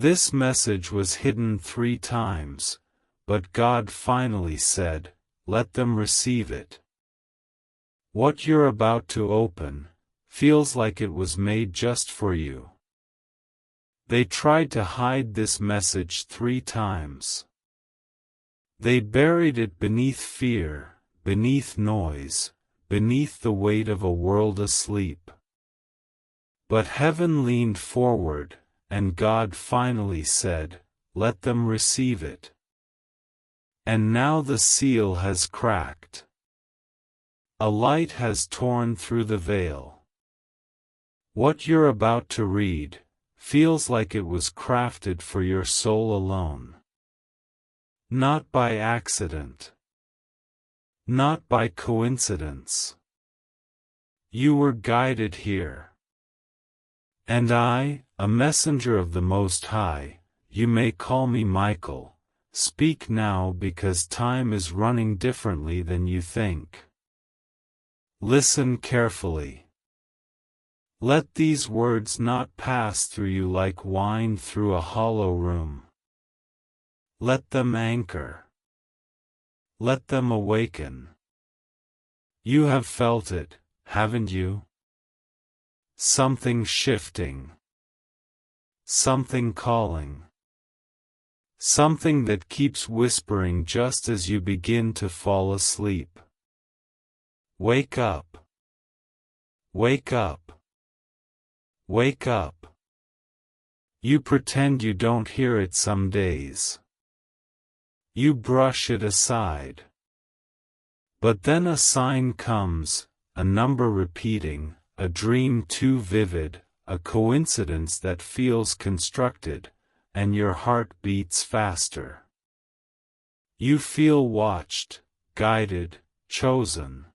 This message was hidden 3 times, but God finally said, "Let them receive it." What you're about to open feels like it was made just for you. They tried to hide this message 3 times. They buried it beneath fear, beneath noise, beneath the weight of a world asleep. But heaven leaned forward, and God finally said, "Let them receive it." And now the seal has cracked. A light has torn through the veil. What you're about to read feels like it was crafted for your soul alone. Not by accident. Not by coincidence. You were guided here. And I, a messenger of the Most High, you may call me Michael, speak now because time is running differently than you think. Listen carefully. Let these words not pass through you like wine through a hollow room. Let them anchor. Let them awaken. You have felt it, haven't you? Something shifting. Something calling. Something that keeps whispering just as you begin to fall asleep. Wake up. Wake up. Wake up. You pretend you don't hear it some days. You brush it aside. But then a sign comes, a number repeating, a dream too vivid, a coincidence that feels constructed, and your heart beats faster. You feel watched, guided, chosen.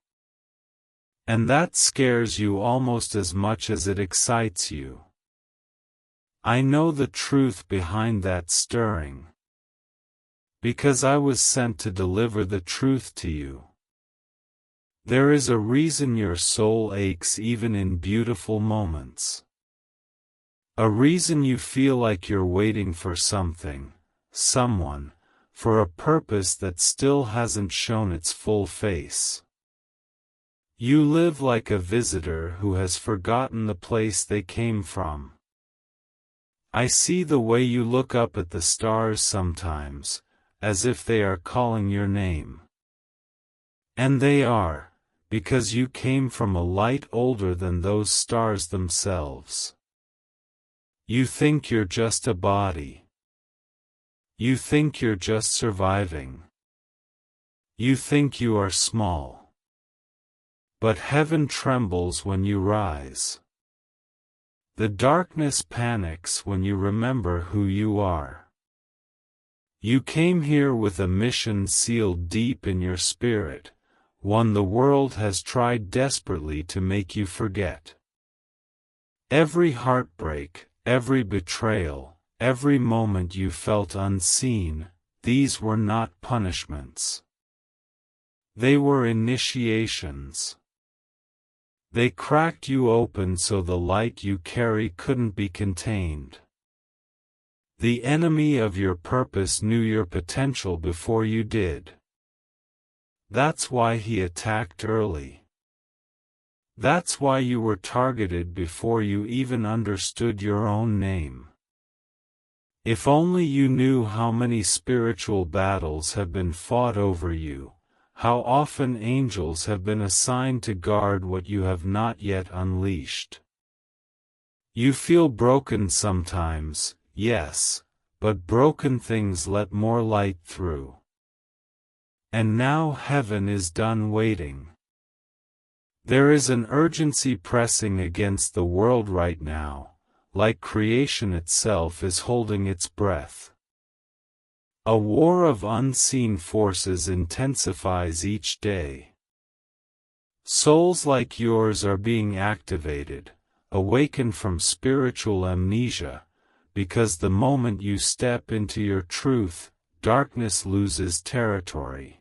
And that scares you almost as much as it excites you. I know the truth behind that stirring. Because I was sent to deliver the truth to you. There is a reason your soul aches even in beautiful moments. A reason you feel like you're waiting for something, someone, for a purpose that still hasn't shown its full face. You live like a visitor who has forgotten the place they came from. I see the way you look up at the stars sometimes, as if they are calling your name. And they are, because you came from a light older than those stars themselves. You think you're just a body. You think you're just surviving. You think you are small. But heaven trembles when you rise. The darkness panics when you remember who you are. You came here with a mission sealed deep in your spirit, one the world has tried desperately to make you forget. Every heartbreak, every betrayal, every moment you felt unseen, these were not punishments. They were initiations. They cracked you open so the light you carry couldn't be contained. The enemy of your purpose knew your potential before you did. That's why he attacked early. That's why you were targeted before you even understood your own name. If only you knew how many spiritual battles have been fought over you, how often angels have been assigned to guard what you have not yet unleashed. You feel broken sometimes, yes, but broken things let more light through. And now heaven is done waiting. There is an urgency pressing against the world right now, like creation itself is holding its breath. A war of unseen forces intensifies each day. Souls like yours are being activated, awakened from spiritual amnesia, because the moment you step into your truth, darkness loses territory.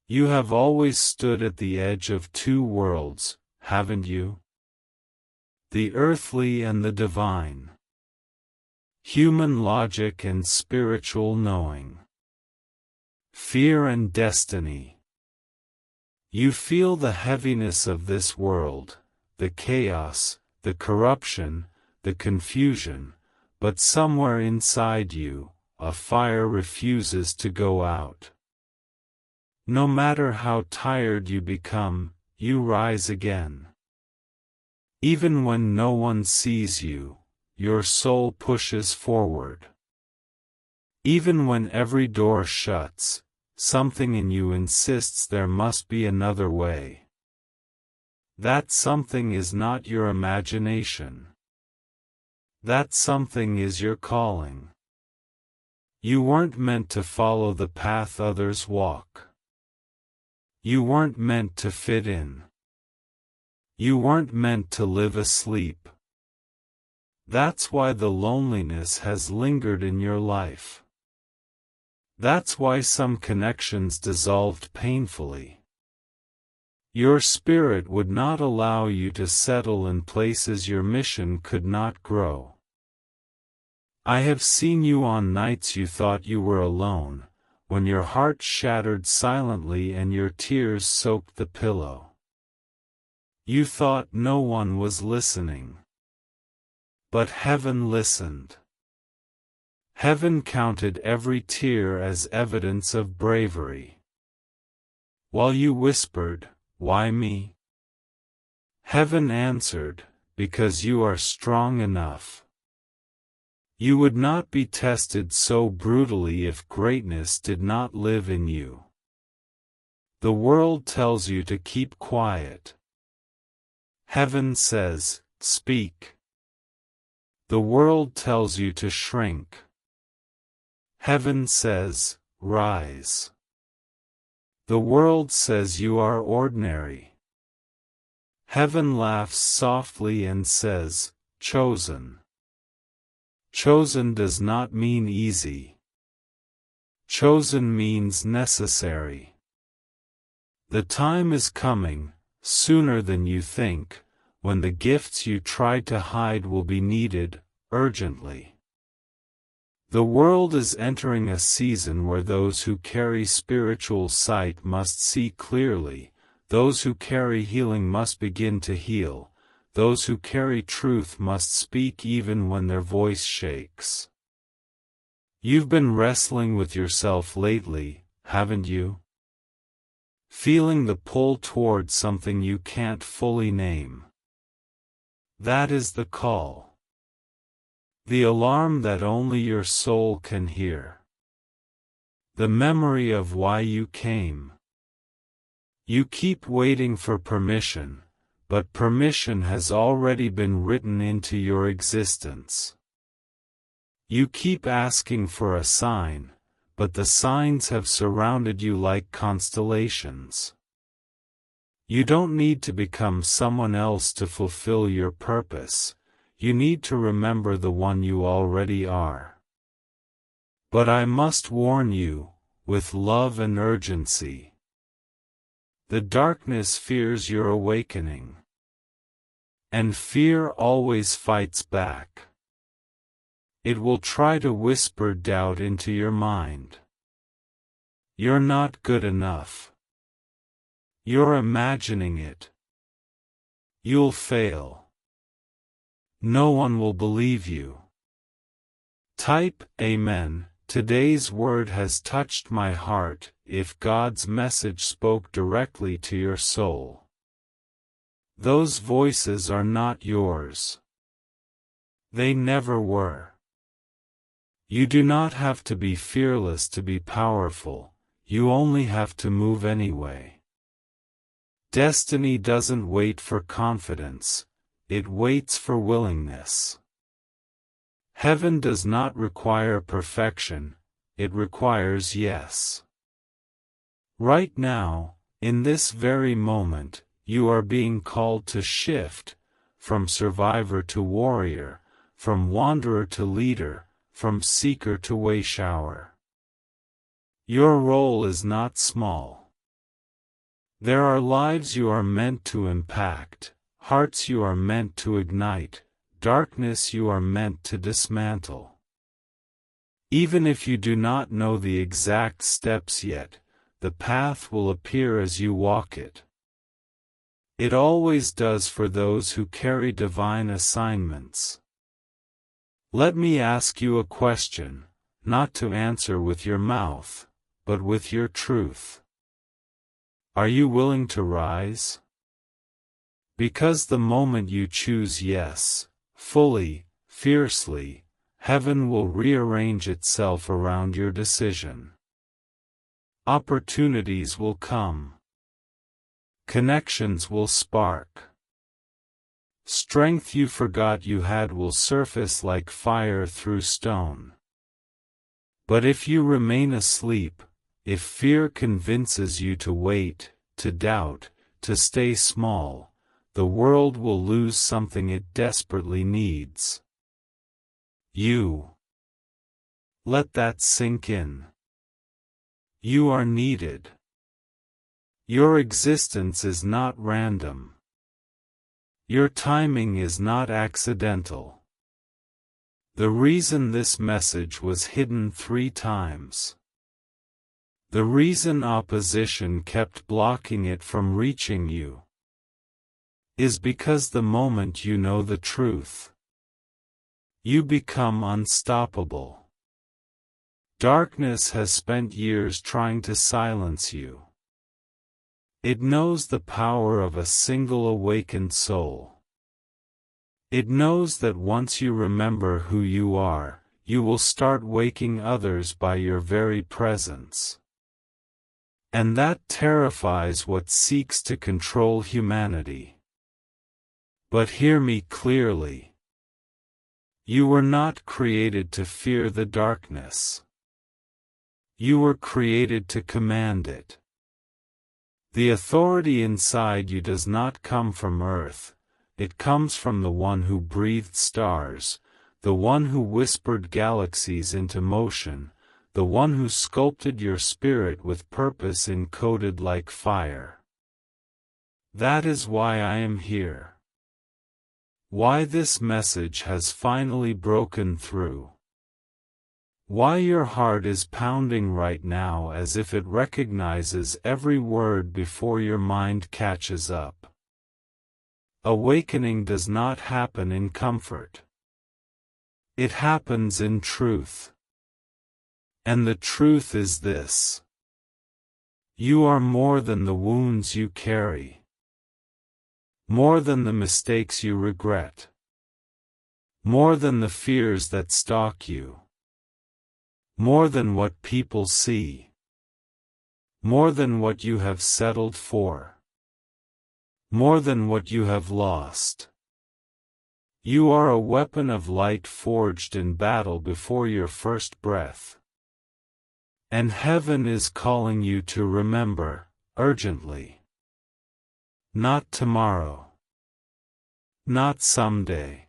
You have always stood at the edge of 2 worlds, haven't you? The earthly and the divine. human logic and spiritual knowing, fear and destiny. You feel the heaviness of this world, the chaos, the corruption, the confusion, but somewhere inside you, a fire refuses to go out. No matter how tired you become, you rise again. Even when no one sees you, your soul pushes forward. Even when every door shuts, something in you insists there must be another way. That something is not your imagination. That something is your calling. You weren't meant to follow the path others walk. You weren't meant to fit in. You weren't meant to live asleep. That's why the loneliness has lingered in your life. That's why some connections dissolved painfully. Your spirit would not allow you to settle in places your mission could not grow. I have seen you on nights you thought you were alone, when your heart shattered silently and your tears soaked the pillow. You thought no one was listening. But heaven listened. Heaven counted every tear as evidence of bravery. While you whispered, "Why me?" Heaven answered, "Because you are strong enough." You would not be tested so brutally if greatness did not live in you. The world tells you to keep quiet. Heaven says, "Speak." The world tells you to shrink. Heaven says, "Rise." The world says you are ordinary. Heaven laughs softly and says, "Chosen." Chosen does not mean easy. Chosen means necessary. The time is coming, sooner than you think, when the gifts you tried to hide will be needed, urgently. The world is entering a season where those who carry spiritual sight must see clearly, those who carry healing must begin to heal, those who carry truth must speak even when their voice shakes. You've been wrestling with yourself lately, haven't you? Feeling the pull toward something you can't fully name. That is the call. The alarm that only your soul can hear. The memory of why you came. You keep waiting for permission, but permission has already been written into your existence. You keep asking for a sign, but the signs have surrounded you like constellations. You don't need to become someone else to fulfill your purpose, you need to remember the one you already are. But I must warn you, with love and urgency. The darkness fears your awakening. And fear always fights back. It will try to whisper doubt into your mind. You're not good enough. You're imagining it. You'll fail. No one will believe you. Type Amen. Today's word has touched my heart. If God's message spoke directly to your soul, those voices are not yours. They never were. You do not have to be fearless to be powerful, you only have to move anyway. Destiny doesn't wait for confidence, it waits for willingness. Heaven does not require perfection, it requires yes. Right now, in this very moment, you are being called to shift, from survivor to warrior, from wanderer to leader, from seeker to wayshower. Your role is not small. There are lives you are meant to impact, hearts you are meant to ignite, darkness you are meant to dismantle. Even if you do not know the exact steps yet, the path will appear as you walk it. It always does for those who carry divine assignments. Let me ask you a question, not to answer with your mouth, but with your truth. Are you willing to rise? Because the moment you choose yes, fully, fiercely, heaven will rearrange itself around your decision. Opportunities will come. Connections will spark. Strength you forgot you had will surface like fire through stone. But if you remain asleep, if fear convinces you to wait, to doubt, to stay small, the world will lose something it desperately needs. You. Let that sink in. You are needed. Your existence is not random. Your timing is not accidental. The reason this message was hidden 3 times. The reason opposition kept blocking it from reaching you is because the moment you know the truth, you become unstoppable. Darkness has spent years trying to silence you. It knows the power of a single awakened soul. It knows that once you remember who you are, you will start waking others by your very presence. And that terrifies what seeks to control humanity. But hear me clearly. You were not created to fear the darkness. You were created to command it. The authority inside you does not come from earth, it comes from the one who breathed stars, the one who whispered galaxies into motion, the one who sculpted your spirit with purpose encoded like fire. That is why I am here. Why this message has finally broken through. Why your heart is pounding right now as if it recognizes every word before your mind catches up. Awakening does not happen in comfort. It happens in truth. And the truth is this. You are more than the wounds you carry. More than the mistakes you regret. More than the fears that stalk you. More than what people see. More than what you have settled for. More than what you have lost. You are a weapon of light forged in battle before your first breath. And heaven is calling you to remember, urgently. Not tomorrow. Not someday.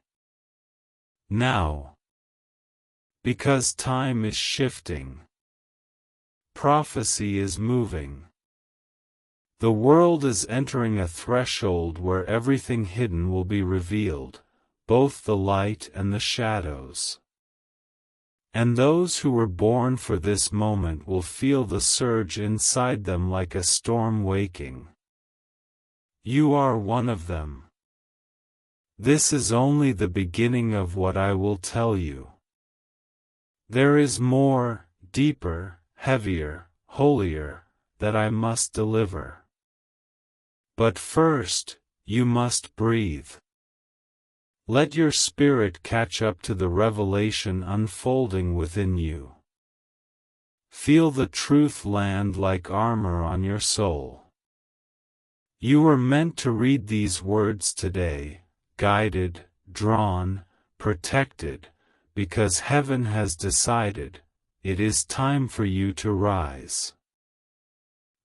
Now. Because time is shifting. Prophecy is moving. The world is entering a threshold where everything hidden will be revealed, both the light and the shadows. And those who were born for this moment will feel the surge inside them like a storm waking. You are one of them. This is only the beginning of what I will tell you. There is more, deeper, heavier, holier, that I must deliver. But first, you must breathe. Let your spirit catch up to the revelation unfolding within you. Feel the truth land like armor on your soul. You were meant to read these words today, guided, drawn, protected, because heaven has decided, it is time for you to rise.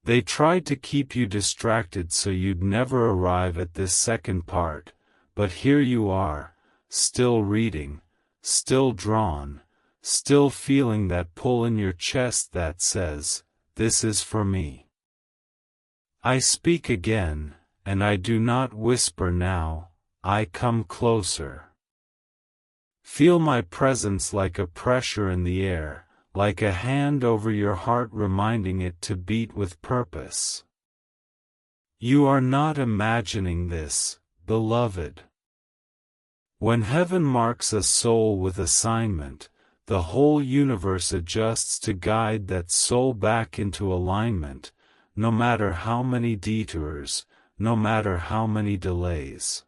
They tried to keep you distracted so you'd never arrive at this second part, but here you are, still reading, still drawn, still feeling that pull in your chest that says, this is for me. I speak again, and I do not whisper now, I come closer. Feel my presence like a pressure in the air, like a hand over your heart reminding it to beat with purpose. You are not imagining this, beloved. When heaven marks a soul with assignment, the whole universe adjusts to guide that soul back into alignment, no matter how many detours, no matter how many delays.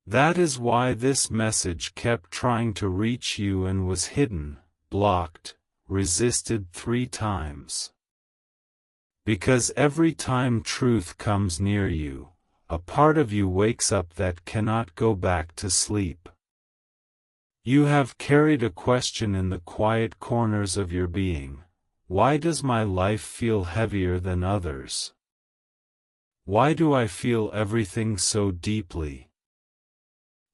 That is why this message kept trying to reach you and was hidden, blocked, resisted 3 times. Because every time truth comes near you, a part of you wakes up that cannot go back to sleep. You have carried a question in the quiet corners of your being. Why does my life feel heavier than others? Why do I feel everything so deeply?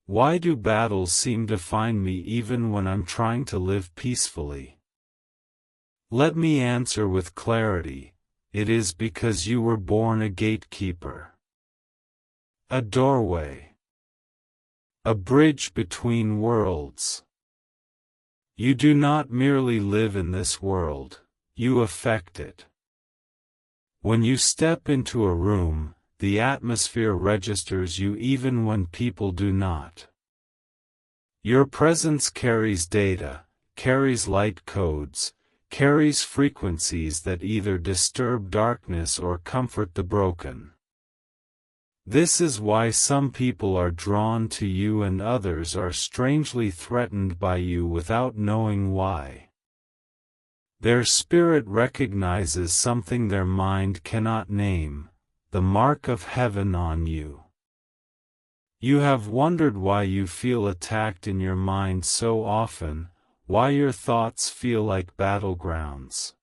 Why do battles seem to find me even when I'm trying to live peacefully? Let me answer with clarity. It is because you were born a gatekeeper. A doorway. A bridge between worlds. You do not merely live in this world, you affect it. When you step into a room, the atmosphere registers you even when people do not. Your presence carries data, carries light codes, carries frequencies that either disturb darkness or comfort the broken. This is why some people are drawn to you and others are strangely threatened by you without knowing why. Their spirit recognizes something their mind cannot name, the mark of heaven on you. You have wondered why you feel attacked in your mind so often, why your thoughts feel like battlegrounds.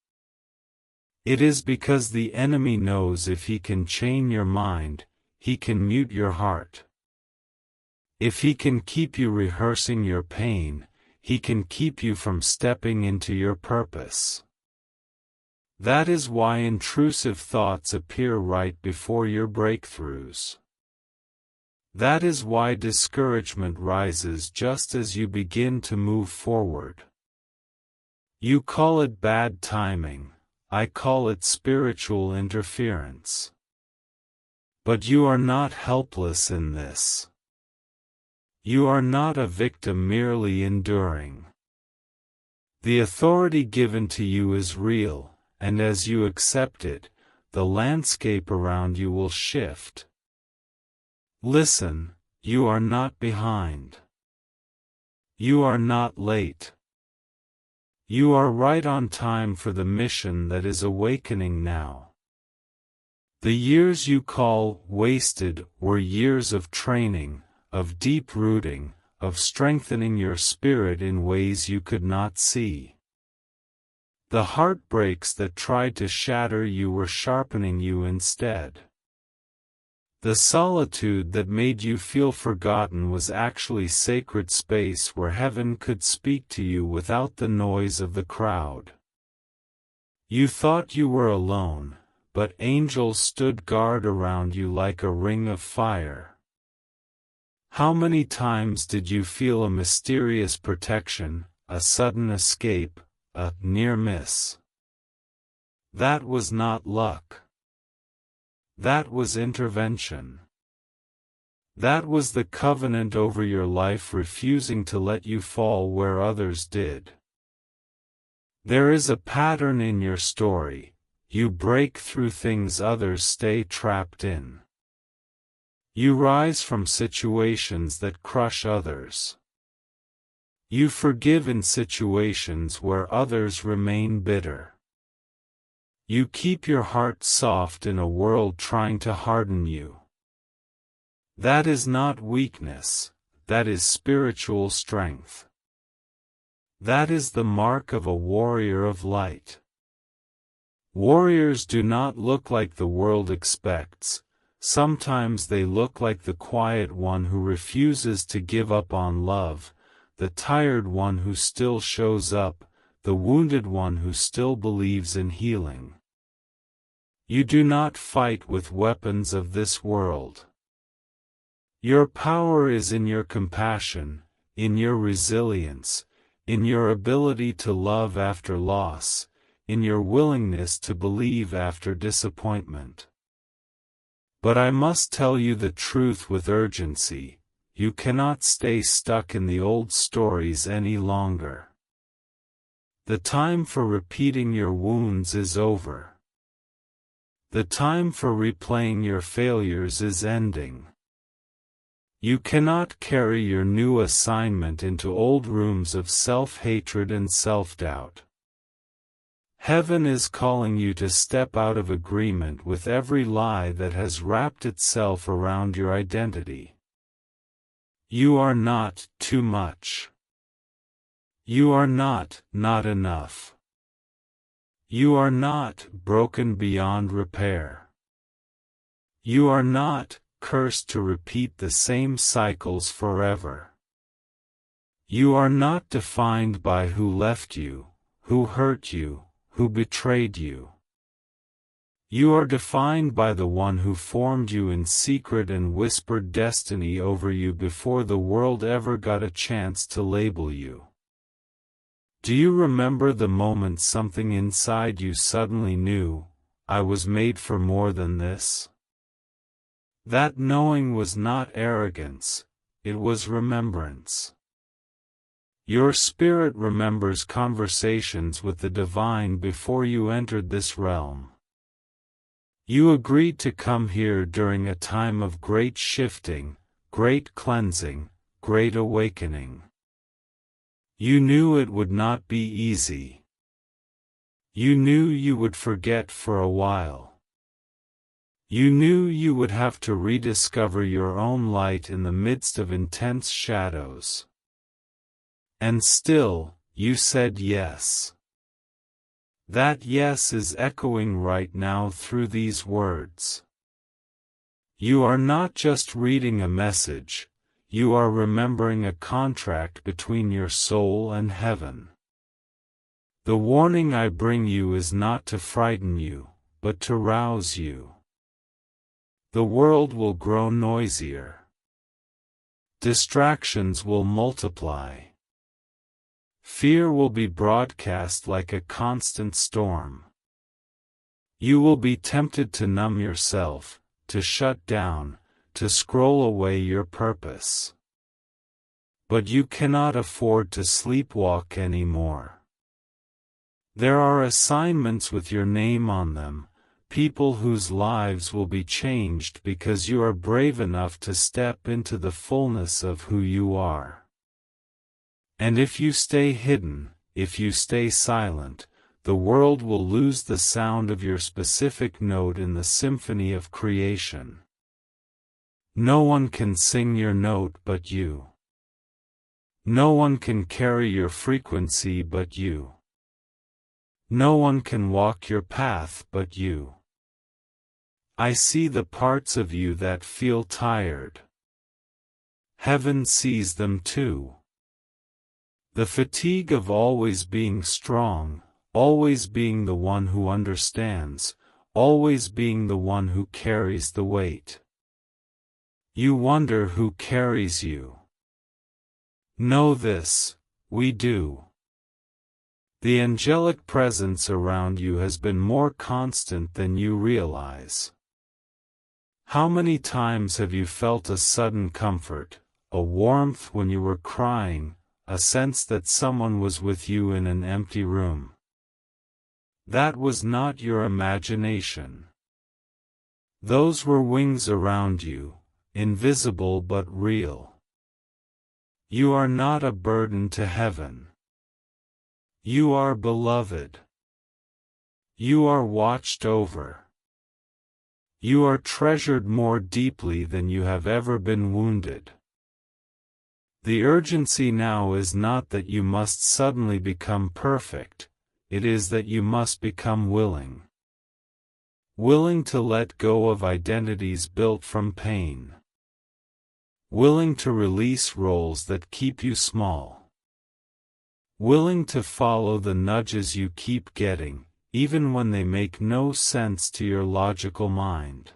It is because the enemy knows if he can chain your mind, he can mute your heart. If he can keep you rehearsing your pain, he can keep you from stepping into your purpose. That is why intrusive thoughts appear right before your breakthroughs. That is why discouragement rises just as you begin to move forward. You call it bad timing, I call it spiritual interference. But you are not helpless in this. You are not a victim merely enduring. The authority given to you is real, and as you accept it, the landscape around you will shift. Listen, you are not behind. You are not late. You are right on time for the mission that is awakening now. The years you call wasted were years of training, of deep rooting, of strengthening your spirit in ways you could not see. The heartbreaks that tried to shatter you were sharpening you instead. The solitude that made you feel forgotten was actually sacred space where heaven could speak to you without the noise of the crowd. You thought you were alone, but angels stood guard around you like a ring of fire. How many times did you feel a mysterious protection, a sudden escape, a near miss? That was not luck. That was intervention. That was the covenant over your life refusing to let you fall where others did. There is a pattern in your story. You break through things others stay trapped in. You rise from situations that crush others. You forgive in situations where others remain bitter. You keep your heart soft in a world trying to harden you. That is not weakness, that is spiritual strength. That is the mark of a warrior of light. Warriors do not look like the world expects, sometimes they look like the quiet one who refuses to give up on love, the tired one who still shows up, the wounded one who still believes in healing. You do not fight with weapons of this world. Your power is in your compassion, in your resilience, in your ability to love after loss, in your willingness to believe after disappointment. But I must tell you the truth with urgency: you cannot stay stuck in the old stories any longer. The time for repeating your wounds is over. The time for replaying your failures is ending. You cannot carry your new assignment into old rooms of self-hatred and self-doubt. Heaven is calling you to step out of agreement with every lie that has wrapped itself around your identity. You are not too much. You are not enough. You are not broken beyond repair. You are not cursed to repeat the same cycles forever. You are not defined by who left you, who hurt you, who betrayed you. You are defined by the one who formed you in secret and whispered destiny over you before the world ever got a chance to label you. Do you remember the moment something inside you suddenly knew, I was made for more than this? That knowing was not arrogance, it was remembrance. Your spirit remembers conversations with the divine before you entered this realm. You agreed to come here during a time of great shifting, great cleansing, great awakening. You knew it would not be easy. You knew you would forget for a while. You knew you would have to rediscover your own light in the midst of intense shadows. And still, you said yes. That yes is echoing right now through these words. You are not just reading a message, you are remembering a contract between your soul and heaven. The warning I bring you is not to frighten you, but to rouse you. The world will grow noisier. Distractions will multiply. Fear will be broadcast like a constant storm. You will be tempted to numb yourself, to shut down, to scroll away your purpose. But you cannot afford to sleepwalk anymore. There are assignments with your name on them, people whose lives will be changed because you are brave enough to step into the fullness of who you are. And if you stay hidden, if you stay silent, the world will lose the sound of your specific note in the symphony of creation. No one can sing your note but you. No one can carry your frequency but you. No one can walk your path but you. I see the parts of you that feel tired. Heaven sees them too. The fatigue of always being strong, always being the one who understands, always being the one who carries the weight. You wonder who carries you. Know this, we do. The angelic presence around you has been more constant than you realize. How many times have you felt a sudden comfort, a warmth when you were crying, a sense that someone was with you in an empty room? That was not your imagination. Those were wings around you, invisible but real. You are not a burden to heaven. You are beloved. You are watched over. You are treasured more deeply than you have ever been wounded. The urgency now is not that you must suddenly become perfect, it is that you must become willing. Willing to let go of identities built from pain. Willing to release roles that keep you small. Willing to follow the nudges you keep getting, even when they make no sense to your logical mind.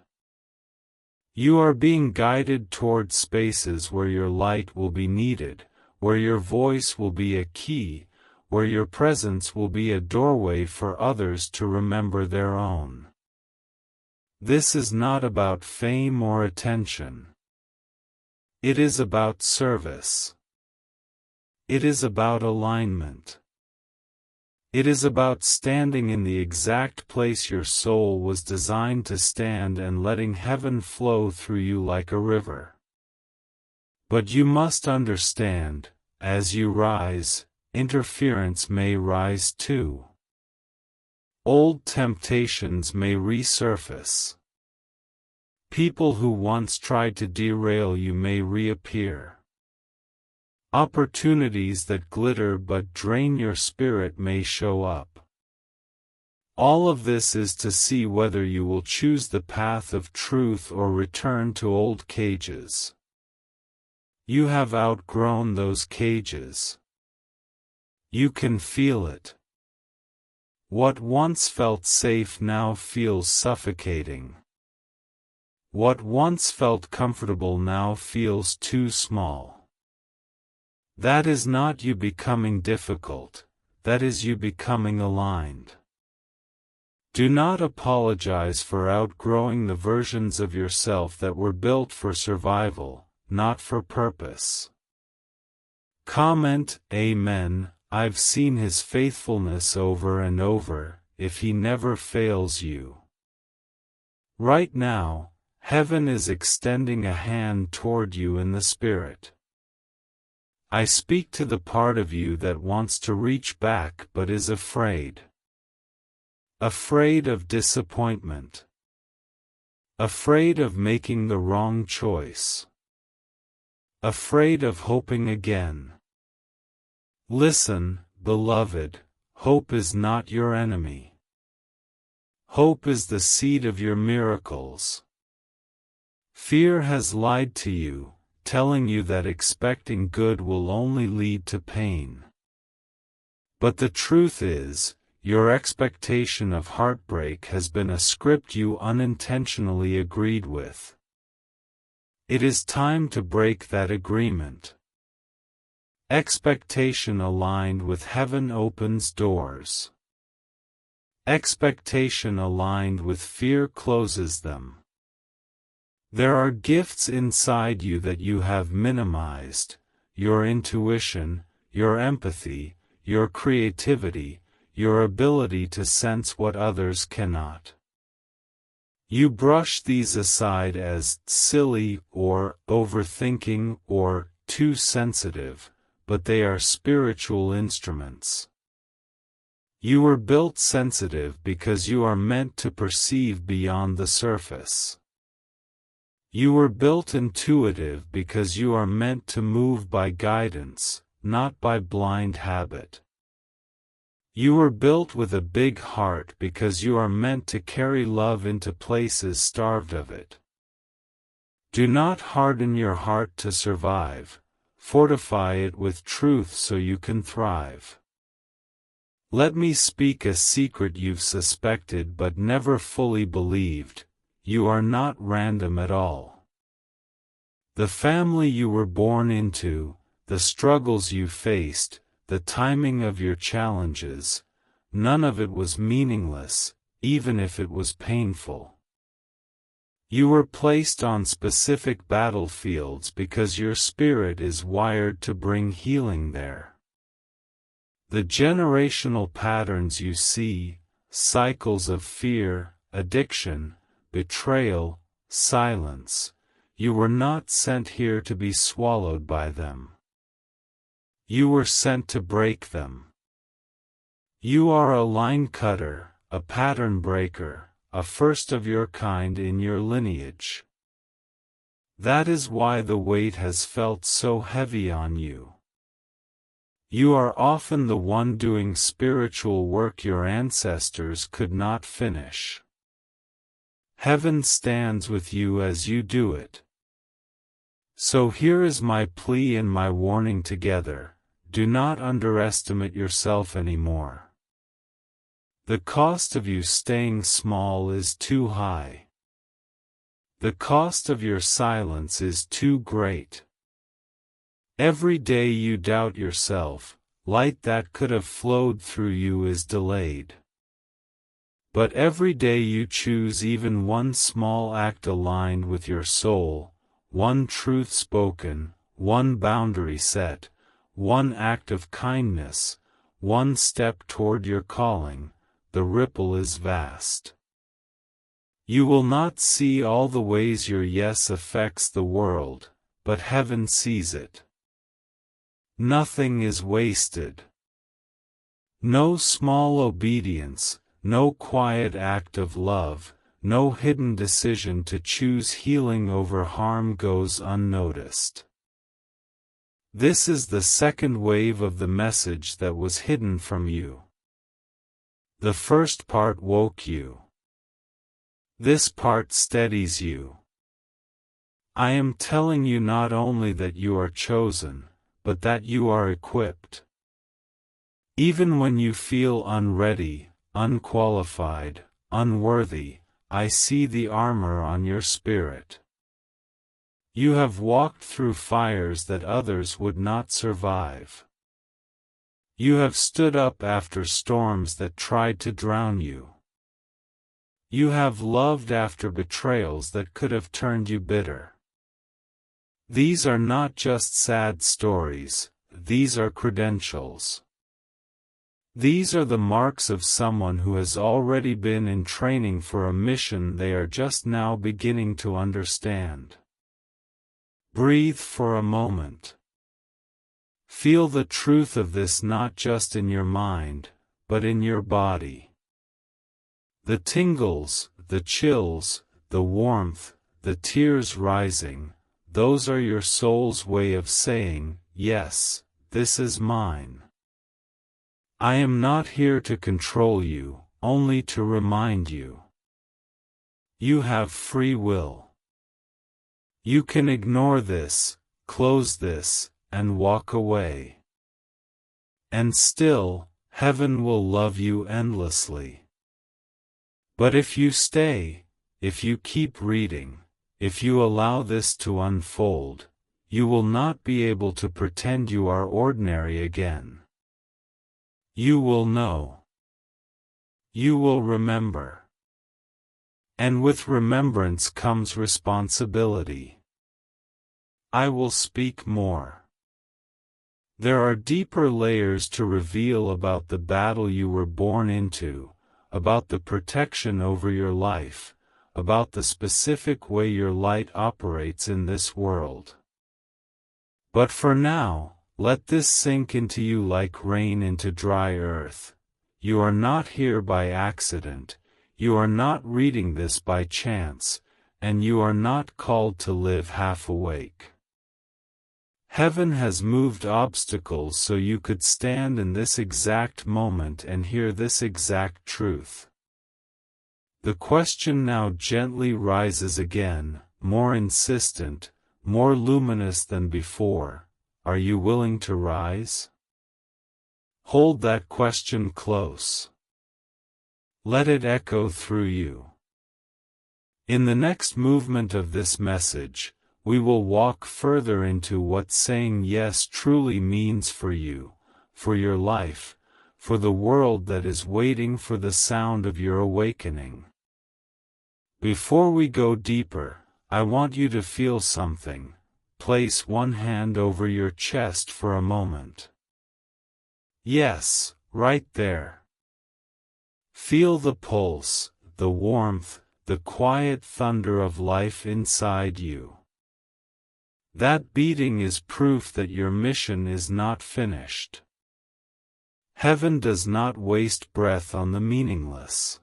You are being guided toward spaces where your light will be needed, where your voice will be a key, where your presence will be a doorway for others to remember their own. This is not about fame or attention. It is about service. It is about alignment. It is about standing in the exact place your soul was designed to stand and letting heaven flow through you like a river. But you must understand, as you rise, interference may rise too. Old temptations may resurface. People who once tried to derail you may reappear. Opportunities that glitter but drain your spirit may show up. All of this is to see whether you will choose the path of truth or return to old cages. You have outgrown those cages. You can feel it. What once felt safe now feels suffocating. What once felt comfortable now feels too small. That is not you becoming difficult, that is you becoming aligned. Do not apologize for outgrowing the versions of yourself that were built for survival, not for purpose. Comment, Amen. I've seen His faithfulness over and over, if He never fails you. Right now, heaven is extending a hand toward you in the Spirit. I speak to the part of you that wants to reach back but is afraid. Afraid of disappointment. Afraid of making the wrong choice. Afraid of hoping again. Listen, beloved, hope is not your enemy. Hope is the seed of your miracles. Fear has lied to you, telling you that expecting good will only lead to pain. But the truth is, your expectation of heartbreak has been a script you unintentionally agreed with. It is time to break that agreement. Expectation aligned with heaven opens doors. Expectation aligned with fear closes them. There are gifts inside you that you have minimized: your intuition, your empathy, your creativity, your ability to sense what others cannot. You brush these aside as silly or overthinking or too sensitive, but they are spiritual instruments. You were built sensitive because you are meant to perceive beyond the surface. You were built intuitive because you are meant to move by guidance, not by blind habit. You were built with a big heart because you are meant to carry love into places starved of it. Do not harden your heart to survive, fortify it with truth so you can thrive. Let me speak a secret you've suspected but never fully believed: you are not random at all. The family you were born into, the struggles you faced, the timing of your challenges, none of it was meaningless, even if it was painful. You were placed on specific battlefields because your spirit is wired to bring healing there. The generational patterns you see, cycles of fear, addiction, betrayal, silence, you were not sent here to be swallowed by them. You were sent to break them. You are a line cutter, a pattern breaker, a first of your kind in your lineage. That is why the weight has felt so heavy on you. You are often the one doing spiritual work your ancestors could not finish. Heaven stands with you as you do it. So here is my plea and my warning together: do not underestimate yourself anymore. The cost of you staying small is too high. The cost of your silence is too great. Every day you doubt yourself, light that could have flowed through you is delayed. But every day you choose even one small act aligned with your soul, one truth spoken, one boundary set, one act of kindness, one step toward your calling, the ripple is vast. You will not see all the ways your yes affects the world, but heaven sees it. Nothing is wasted. No small obedience, no quiet act of love, no hidden decision to choose healing over harm goes unnoticed. This is the second wave of the message that was hidden from you. The first part woke you. This part steadies you. I am telling you not only that you are chosen, but that you are equipped. Even when you feel unready, unqualified, unworthy, I see the armor on your spirit. You have walked through fires that others would not survive. You have stood up after storms that tried to drown you. You have loved after betrayals that could have turned you bitter. These are not just sad stories, these are credentials. These are the marks of someone who has already been in training for a mission they are just now beginning to understand. Breathe for a moment. Feel the truth of this not just in your mind, but in your body. The tingles, the chills, the warmth, the tears rising, those are your soul's way of saying, yes, this is mine. I am not here to control you, only to remind you. You have free will. You can ignore this, close this, and walk away. And still, heaven will love you endlessly. But if you stay, if you keep reading, if you allow this to unfold, you will not be able to pretend you are ordinary again. You will know. You will remember. And with remembrance comes responsibility. I will speak more. There are deeper layers to reveal about the battle you were born into, about the protection over your life, about the specific way your light operates in this world. But for now, let this sink into you like rain into dry earth. You are not here by accident, you are not reading this by chance, and you are not called to live half awake. Heaven has moved obstacles so you could stand in this exact moment and hear this exact truth. The question now gently rises again, more insistent, more luminous than before. Are you willing to rise? Hold that question close. Let it echo through you. In the next movement of this message, we will walk further into what saying yes truly means for you, for your life, for the world that is waiting for the sound of your awakening. Before we go deeper, I want you to feel something. Place one hand over your chest for a moment. Yes, right there. Feel the pulse, the warmth, the quiet thunder of life inside you. That beating is proof that your mission is not finished. Heaven does not waste breath on the meaningless.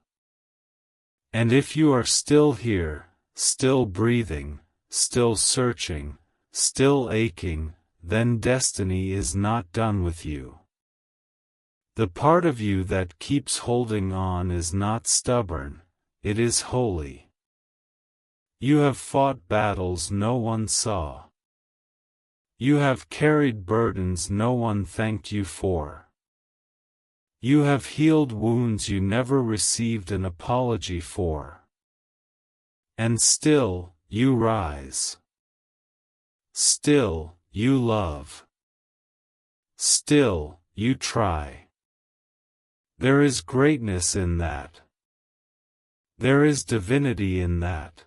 And if you are still here, still breathing, still searching, still aching, then destiny is not done with you. The part of you that keeps holding on is not stubborn, it is holy. You have fought battles no one saw. You have carried burdens no one thanked you for. You have healed wounds you never received an apology for. And still, you rise. Still, you love. Still, you try. There is greatness in that. There is divinity in that.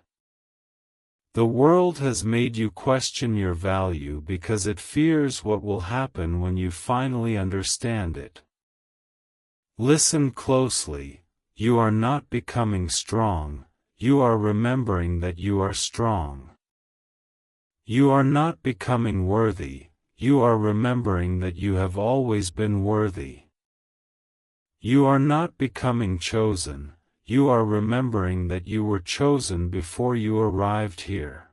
The world has made you question your value because it fears what will happen when you finally understand it. Listen closely, you are not becoming strong, you are remembering that you are strong. You are not becoming worthy, you are remembering that you have always been worthy. You are not becoming chosen, you are remembering that you were chosen before you arrived here.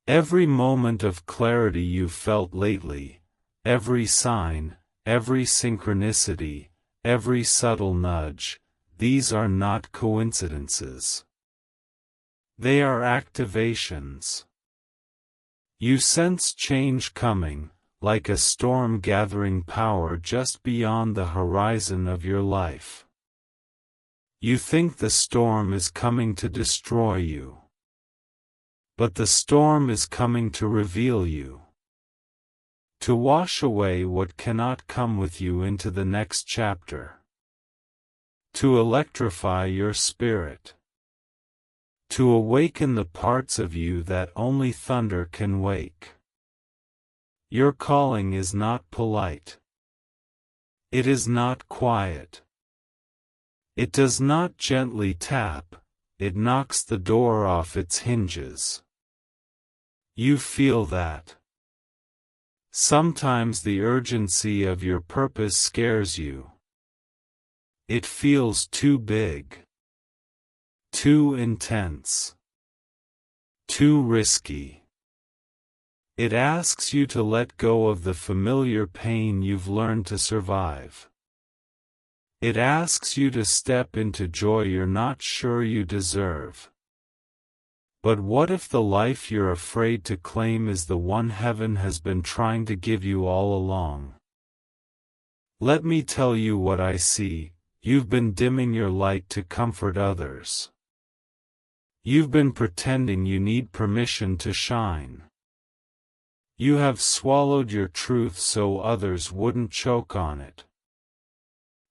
Every moment of clarity you felt lately, every sign, every synchronicity, every subtle nudge, these are not coincidences. They are activations. You sense change coming, like a storm gathering power just beyond the horizon of your life. You think the storm is coming to destroy you. But the storm is coming to reveal you. To wash away what cannot come with you into the next chapter. To electrify your spirit. To awaken the parts of you that only thunder can wake. Your calling is not polite. It is not quiet. It does not gently tap, it knocks the door off its hinges. You feel that. Sometimes the urgency of your purpose scares you. It feels too big. Too intense. Too risky. It asks you to let go of the familiar pain you've learned to survive. It asks you to step into joy you're not sure you deserve. But what if the life you're afraid to claim is the one heaven has been trying to give you all along? Let me tell you what I see. You've been dimming your light to comfort others. You've been pretending you need permission to shine. You have swallowed your truth so others wouldn't choke on it.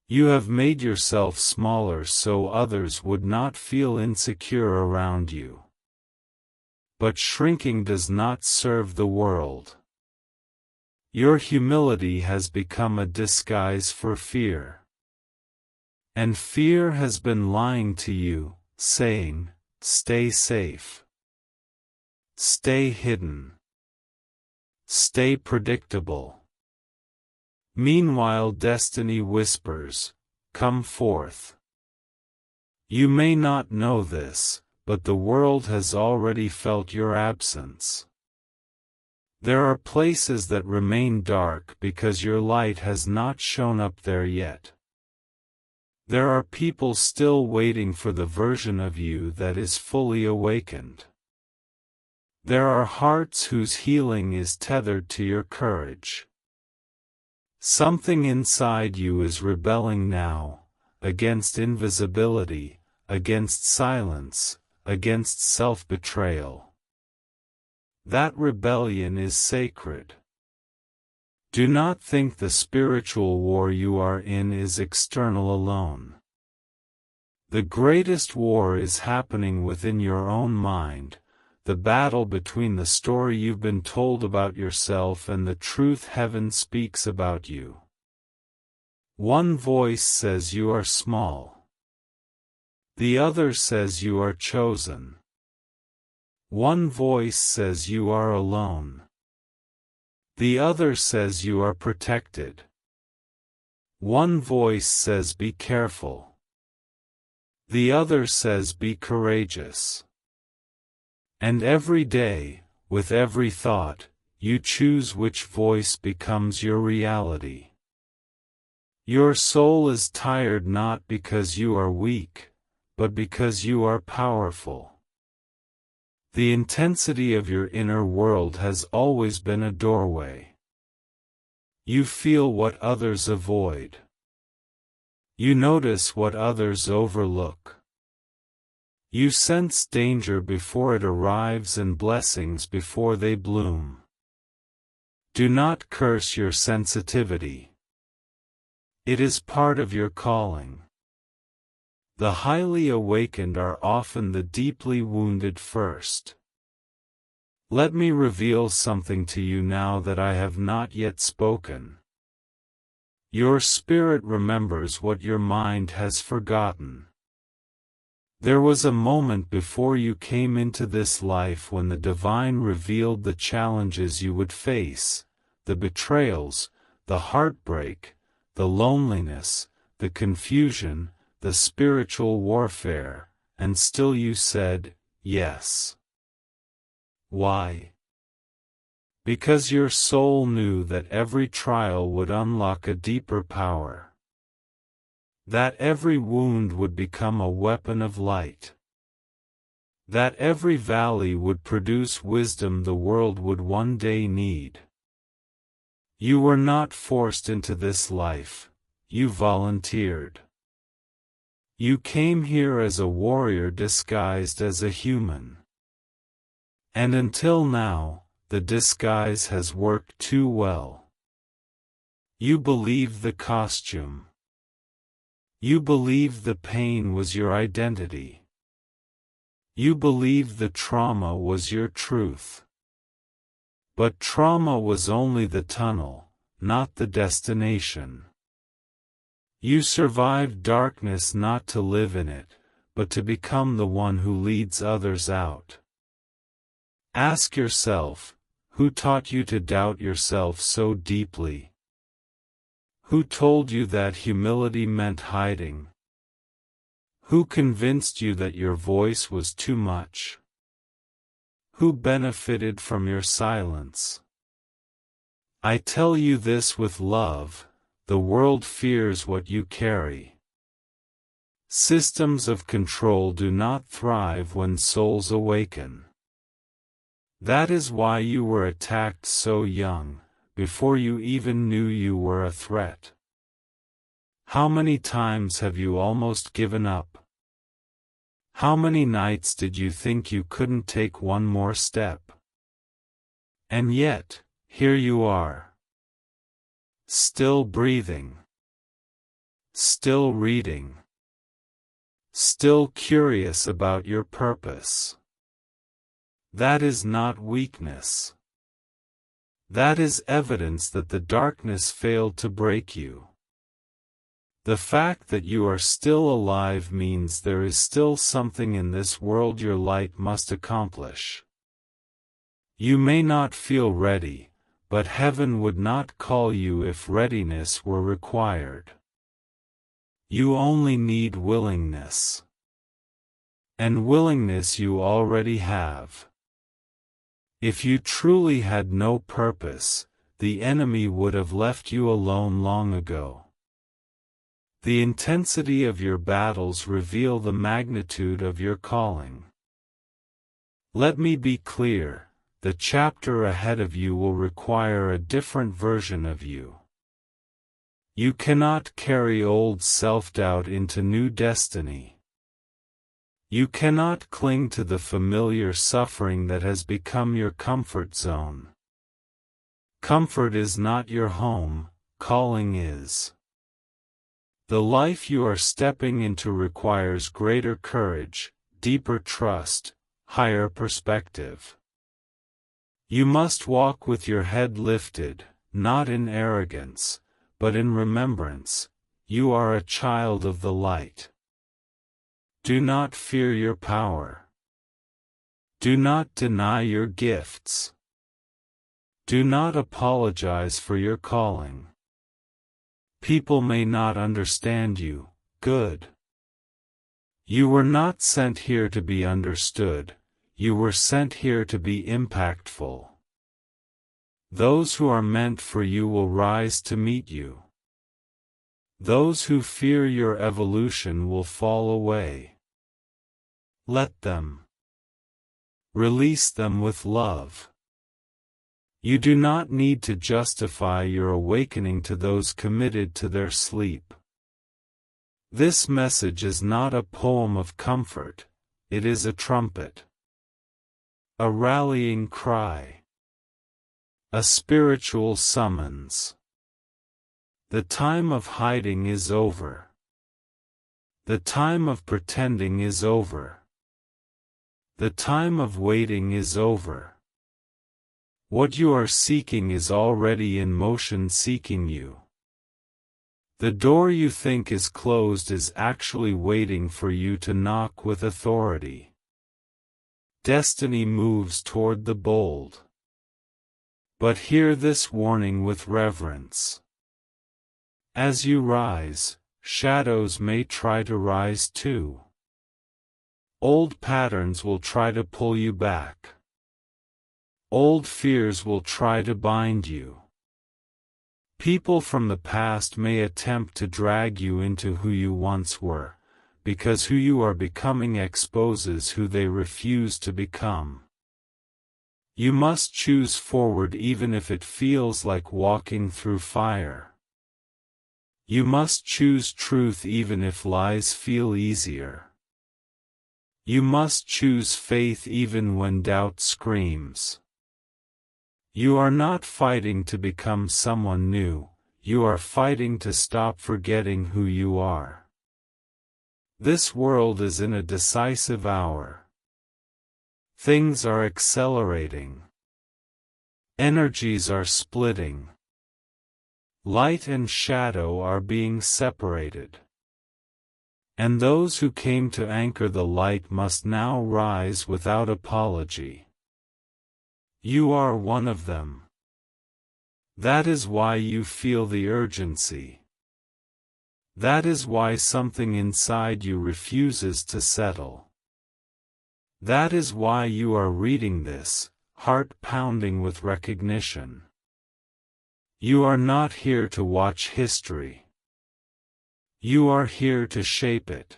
You have made yourself smaller so others would not feel insecure around you. But shrinking does not serve the world. Your humility has become a disguise for fear. And fear has been lying to you, saying, "Stay safe. Stay hidden. Stay predictable." Meanwhile destiny whispers, "Come forth." You may not know this, but the world has already felt your absence. There are places that remain dark because your light has not shown up there yet. There are people still waiting for the version of you that is fully awakened. There are hearts whose healing is tethered to your courage. Something inside you is rebelling now, against invisibility, against silence, against self-betrayal. That rebellion is sacred. Do not think the spiritual war you are in is external alone. The greatest war is happening within your own mind, the battle between the story you've been told about yourself and the truth heaven speaks about you. One voice says you are small. The other says you are chosen. One voice says you are alone. The other says you are protected. One voice says be careful. The other says be courageous. And every day, with every thought, you choose which voice becomes your reality. Your soul is tired not because you are weak, but because you are powerful. The intensity of your inner world has always been a doorway. You feel what others avoid. You notice what others overlook. You sense danger before it arrives and blessings before they bloom. Do not curse your sensitivity. It is part of your calling. The highly awakened are often the deeply wounded first. Let me reveal something to you now that I have not yet spoken. Your spirit remembers what your mind has forgotten. There was a moment before you came into this life when the divine revealed the challenges you would face, the betrayals, the heartbreak, the loneliness, the confusion, the spiritual warfare, and still you said, yes. Why? Because your soul knew that every trial would unlock a deeper power. That every wound would become a weapon of light. That every valley would produce wisdom the world would one day need. You were not forced into this life, you volunteered. You came here as a warrior disguised as a human. And until now, the disguise has worked too well. You believed the costume. You believed the pain was your identity. You believed the trauma was your truth. But trauma was only the tunnel, not the destination. You survived darkness not to live in it, but to become the one who leads others out. Ask yourself, who taught you to doubt yourself so deeply? Who told you that humility meant hiding? Who convinced you that your voice was too much? Who benefited from your silence? I tell you this with love, the world fears what you carry. Systems of control do not thrive when souls awaken. That is why you were attacked so young, before you even knew you were a threat. How many times have you almost given up? How many nights did you think you couldn't take one more step? And yet, here you are. Still breathing. Still reading. Still curious about your purpose. That is not weakness. That is evidence that the darkness failed to break you. The fact that you are still alive means there is still something in this world your light must accomplish. You may not feel ready, but heaven would not call you if readiness were required. You only need willingness. And willingness you already have. If you truly had no purpose, the enemy would have left you alone long ago. The intensity of your battles reveal the magnitude of your calling. Let me be clear, the chapter ahead of you will require a different version of you. You cannot carry old self-doubt into new destiny. You cannot cling to the familiar suffering that has become your comfort zone. Comfort is not your home, calling is. The life you are stepping into requires greater courage, deeper trust, higher perspective. You must walk with your head lifted, not in arrogance, but in remembrance. You are a child of the light. Do not fear your power. Do not deny your gifts. Do not apologize for your calling. People may not understand you, good. You were not sent here to be understood, you were sent here to be impactful. Those who are meant for you will rise to meet you. Those who fear your evolution will fall away. Let them. Release them with love. You do not need to justify your awakening to those committed to their sleep. This message is not a poem of comfort, it is a trumpet. A rallying cry. A spiritual summons. The time of hiding is over. The time of pretending is over. The time of waiting is over. What you are seeking is already in motion seeking you. The door you think is closed is actually waiting for you to knock with authority. Destiny moves toward the bold. But hear this warning with reverence. As you rise, shadows may try to rise too. Old patterns will try to pull you back. Old fears will try to bind you. People from the past may attempt to drag you into who you once were, because who you are becoming exposes who they refuse to become. You must choose forward even if it feels like walking through fire. You must choose truth even if lies feel easier. You must choose faith even when doubt screams. You are not fighting to become someone new, you are fighting to stop forgetting who you are. This world is in a decisive hour. Things are accelerating. Energies are splitting. Light and shadow are being separated. And those who came to anchor the light must now rise without apology. You are one of them. That is why you feel the urgency. That is why something inside you refuses to settle. That is why you are reading this, heart pounding with recognition. You are not here to watch history. You are here to shape it.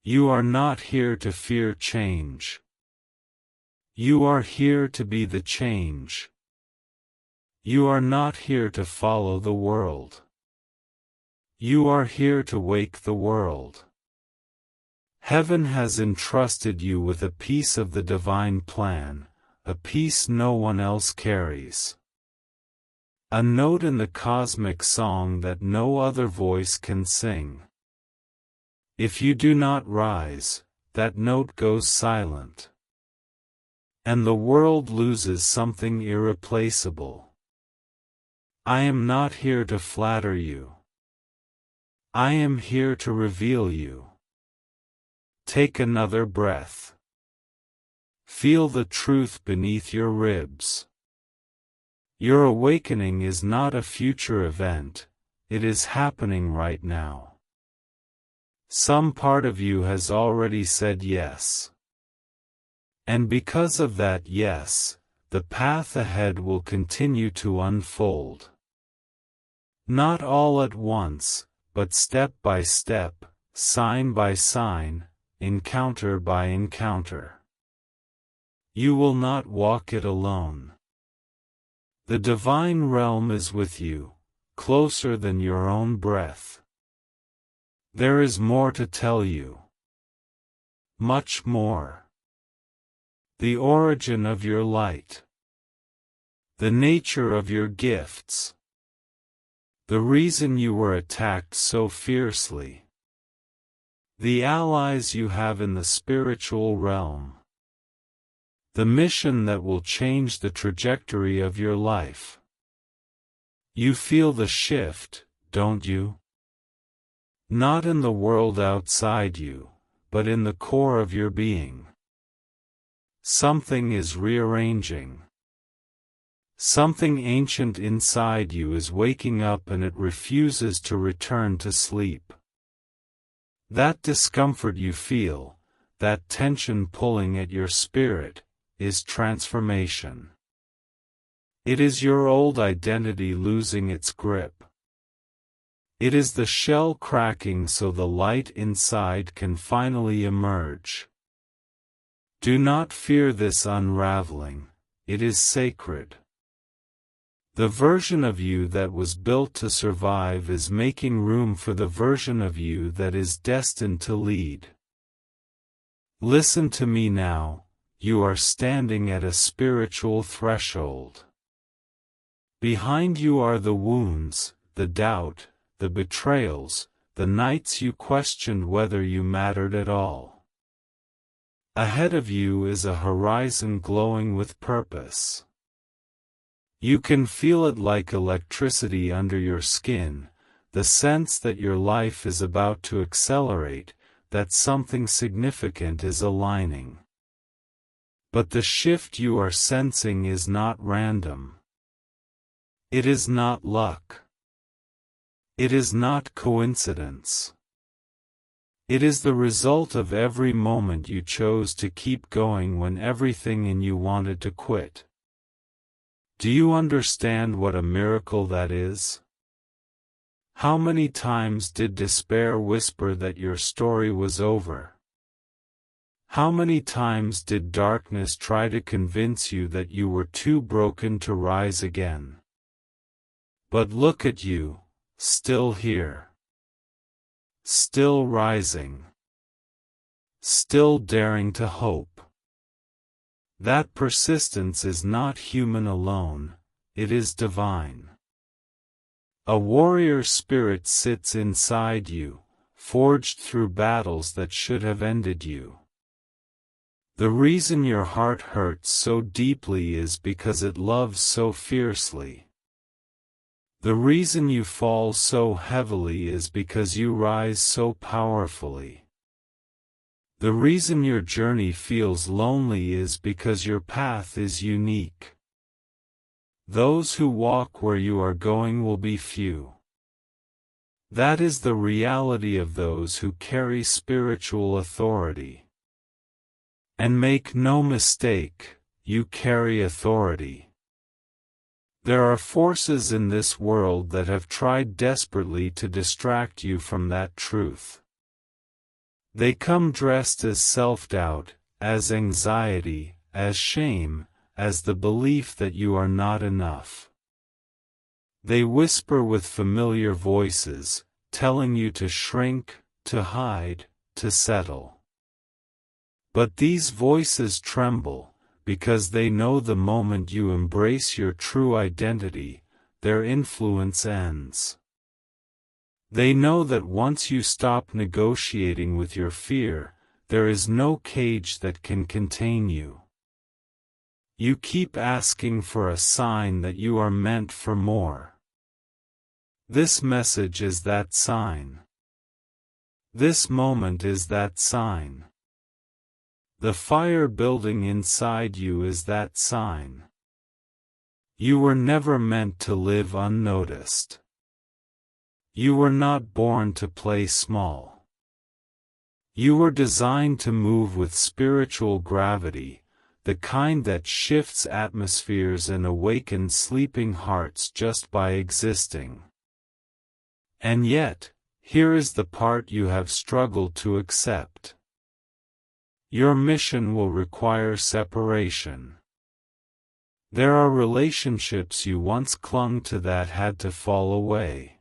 You are not here to fear change. You are here to be the change. You are not here to follow the world. You are here to wake the world. Heaven has entrusted you with a piece of the divine plan, a piece no one else carries. A note in the cosmic song that no other voice can sing. If you do not rise, that note goes silent. And the world loses something irreplaceable. I am not here to flatter you. I am here to reveal you. Take another breath. Feel the truth beneath your ribs. Your awakening is not a future event, it is happening right now. Some part of you has already said yes. And because of that yes, the path ahead will continue to unfold. Not all at once, but step by step, sign by sign, encounter by encounter. You will not walk it alone. The divine realm is with you, closer than your own breath. There is more to tell you. Much more. The origin of your light. The nature of your gifts. The reason you were attacked so fiercely. The allies you have in the spiritual realm. The mission that will change the trajectory of your life. You feel the shift, don't you? Not in the world outside you, but in the core of your being. Something is rearranging. Something ancient inside you is waking up and it refuses to return to sleep. That discomfort you feel, that tension pulling at your spirit, is transformation. It is your old identity losing its grip. It is the shell cracking so the light inside can finally emerge. Do not fear this unraveling, it is sacred. The version of you that was built to survive is making room for the version of you that is destined to lead. Listen to me now, you are standing at a spiritual threshold. Behind you are the wounds, the doubt, the betrayals, the nights you questioned whether you mattered at all. Ahead of you is a horizon glowing with purpose. You can feel it like electricity under your skin, the sense that your life is about to accelerate, that something significant is aligning. But the shift you are sensing is not random. It is not luck. It is not coincidence. It is the result of every moment you chose to keep going when everything in you wanted to quit. Do you understand what a miracle that is? How many times did despair whisper that your story was over? How many times did darkness try to convince you that you were too broken to rise again? But look at you, still here. Still rising. Still daring to hope. That persistence is not human alone, it is divine. A warrior spirit sits inside you, forged through battles that should have ended you. The reason your heart hurts so deeply is because it loves so fiercely. The reason you fall so heavily is because you rise so powerfully. The reason your journey feels lonely is because your path is unique. Those who walk where you are going will be few. That is the reality of those who carry spiritual authority. And make no mistake, you carry authority. There are forces in this world that have tried desperately to distract you from that truth. They come dressed as self-doubt, as anxiety, as shame, as the belief that you are not enough. They whisper with familiar voices, telling you to shrink, to hide, to settle. But these voices tremble, because they know the moment you embrace your true identity, their influence ends. They know that once you stop negotiating with your fear, there is no cage that can contain you. You keep asking for a sign that you are meant for more. This message is that sign. This moment is that sign. The fire building inside you is that sign. You were never meant to live unnoticed. You were not born to play small. You were designed to move with spiritual gravity, the kind that shifts atmospheres and awakens sleeping hearts just by existing. And yet, here is the part you have struggled to accept. Your mission will require separation. There are relationships you once clung to that had to fall away.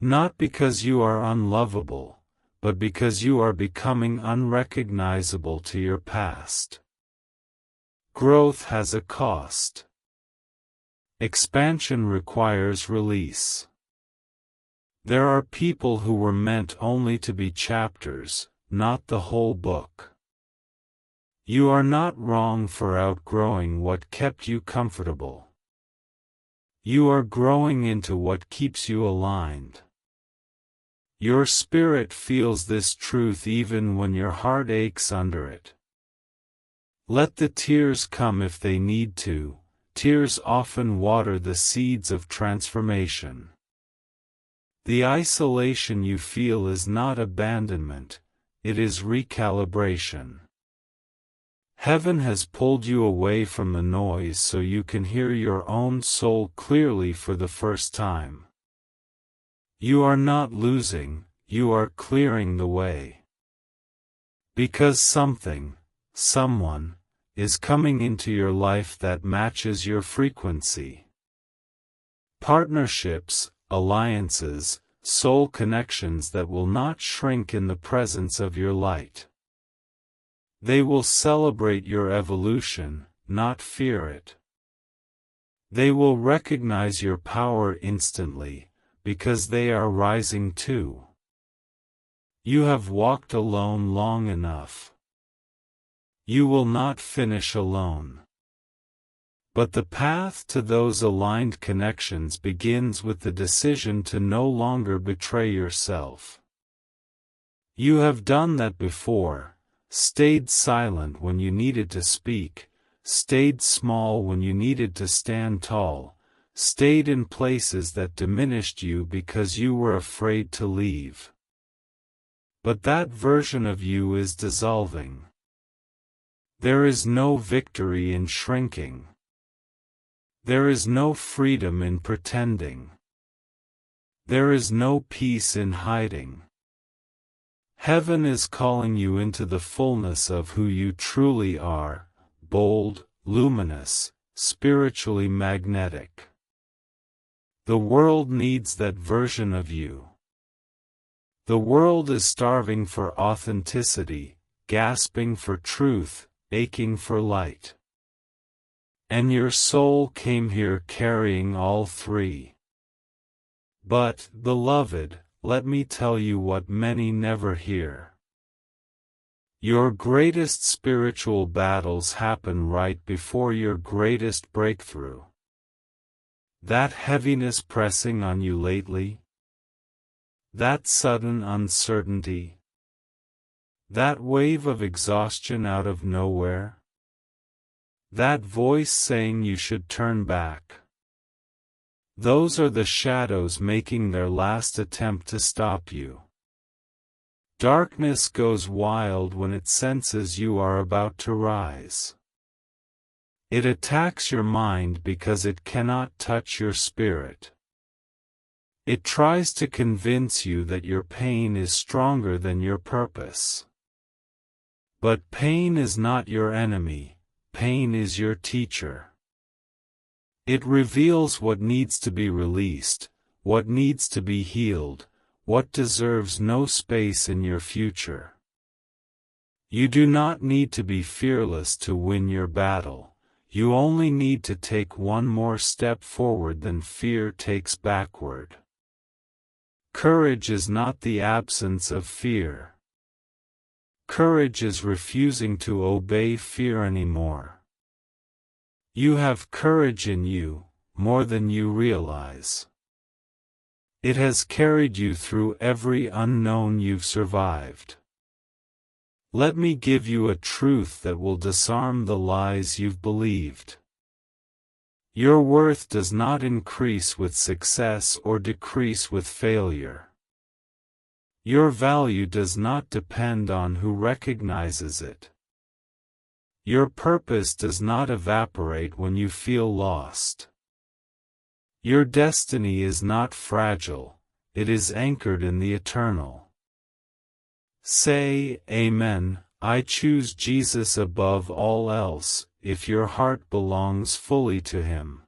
Not because you are unlovable, but because you are becoming unrecognizable to your past. Growth has a cost. Expansion requires release. There are people who were meant only to be chapters, not the whole book. You are not wrong for outgrowing what kept you comfortable. You are growing into what keeps you aligned. Your spirit feels this truth even when your heart aches under it. Let the tears come if they need to. Tears often water the seeds of transformation. The isolation you feel is not abandonment, it is recalibration. Heaven has pulled you away from the noise so you can hear your own soul clearly for the first time. You are not losing, you are clearing the way. Because something, someone, is coming into your life that matches your frequency. Partnerships, alliances, soul connections that will not shrink in the presence of your light. They will celebrate your evolution, not fear it. They will recognize your power instantly, because they are rising too. You have walked alone long enough. You will not finish alone. But the path to those aligned connections begins with the decision to no longer betray yourself. You have done that before, stayed silent when you needed to speak, stayed small when you needed to stand tall, stayed in places that diminished you because you were afraid to leave. But that version of you is dissolving. There is no victory in shrinking. There is no freedom in pretending. There is no peace in hiding. Heaven is calling you into the fullness of who you truly are, bold, luminous, spiritually magnetic. The world needs that version of you. The world is starving for authenticity, gasping for truth, aching for light. And your soul came here carrying all three. But, beloved, let me tell you what many never hear. Your greatest spiritual battles happen right before your greatest breakthrough. That heaviness pressing on you lately? That sudden uncertainty? That wave of exhaustion out of nowhere? That voice saying you should turn back? Those are the shadows making their last attempt to stop you. Darkness goes wild when it senses you are about to rise. It attacks your mind because it cannot touch your spirit. It tries to convince you that your pain is stronger than your purpose. But pain is not your enemy, pain is your teacher. It reveals what needs to be released, what needs to be healed, what deserves no space in your future. You do not need to be fearless to win your battle, you only need to take one more step forward than fear takes backward. Courage is not the absence of fear. Courage is refusing to obey fear anymore. You have courage in you, more than you realize. It has carried you through every unknown you've survived. Let me give you a truth that will disarm the lies you've believed. Your worth does not increase with success or decrease with failure. Your value does not depend on who recognizes it. Your purpose does not evaporate when you feel lost. Your destiny is not fragile, it is anchored in the eternal. Say, Amen, I choose Jesus above all else, if your heart belongs fully to Him.